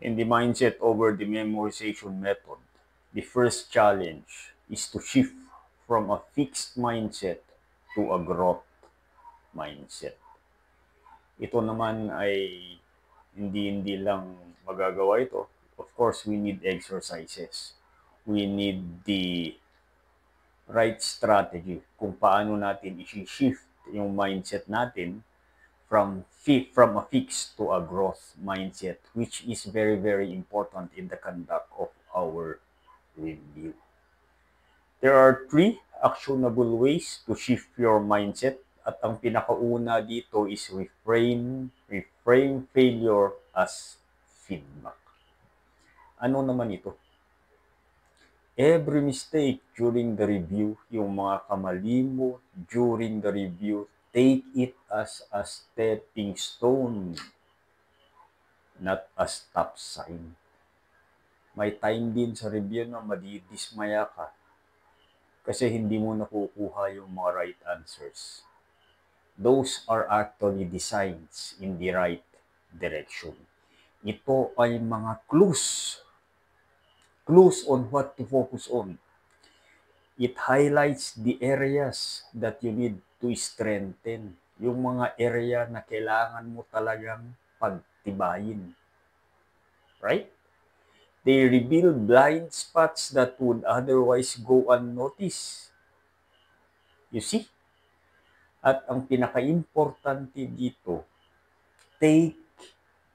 In the mindset over the memorization method, the first challenge is to shift from a fixed mindset to a growth mindset. Ito naman ay hindi lang magagawa ito. Of course, we need exercises. We need the right strategy kung paano natin i-shift yung mindset natin from a fixed to a growth mindset, which is very, very important in the conduct of our review. There are 3 actionable ways to shift your mindset, at ang pinakauna dito is reframe failure as feedback. Ano naman ito? Every mistake during the review, yung mga kamali mo during the review, take it as a stepping stone, not a stop sign. May time din sa review na madidismaya ka kasi hindi mo nakukuha yung mga right answers. Those are actually designs in the right direction. Ito ay mga clues on what to focus on. It highlights the areas that you need to strengthen. Yung mga area na kailangan mo talagang pagtibayin. Right? They reveal blind spots that would otherwise go unnoticed. You see? At ang pinaka-importante dito, take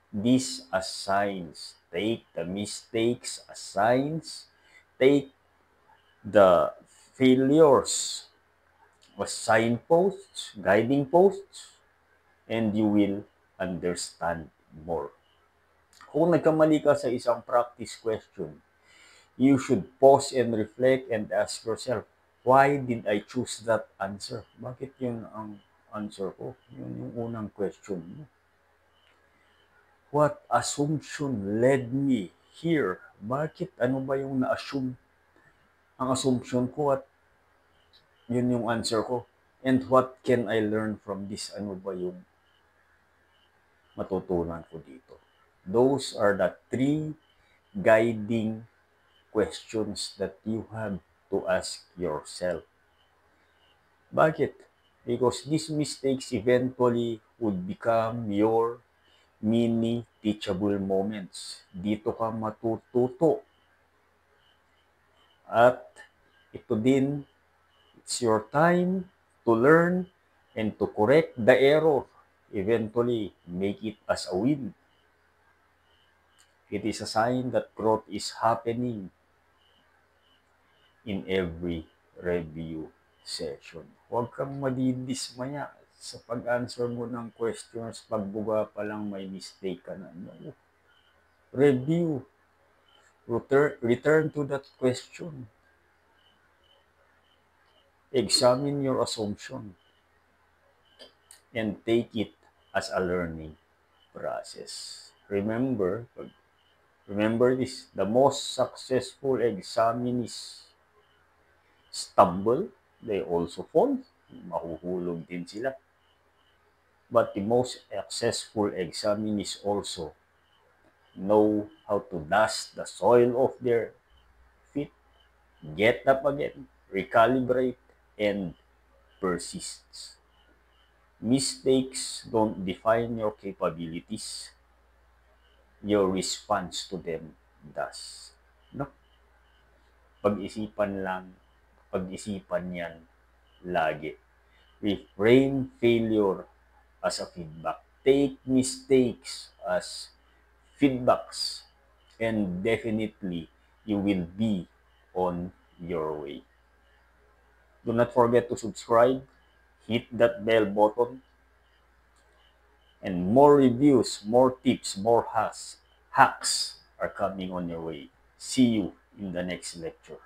this as signs. Take the mistakes as signs. Take the failures as signposts, guiding posts, and you will understand more. Kung nagkamali ka sa isang practice question, you should pause and reflect and ask yourself, why did I choose that answer? Bakit yun ang answer ko? Yun yung unang question mo. What assumption led me here? Bakit? Ano ba yung na-assume? Ang assumption ko at yun yung answer ko. And what can I learn from this? Ano ba yung matutunan ko dito? Those are the 3 guiding questions that you have to ask yourself. Bakit? Because these mistakes eventually would become your mini teachable moments. Dito ka matututo. At ito din, it's your time to learn and to correct the error. Eventually, make it as a win. It is a sign that growth is happening in every review session. Huwag kang madidismaya sa pag-answer mo ng questions, pagbuga pa lang may mistake ka na. No. Review. Return to that question. Examine your assumption and take it as a learning process. Remember this, the most successful examinees stumble, they also fall. Mahuhulog din sila. But the most successful examinees also know how to dust the soil of their feet, get up again, recalibrate, and persist. Mistakes don't define your capabilities. Your response to them does. No? Pag-isipan yan lagi. Reframe failure as a feedback. Take mistakes as feedbacks. And definitely, you will be on your way. Do not forget to subscribe. Hit that bell button. And more reviews, more tips, more hacks are coming on your way. See you in the next lecture.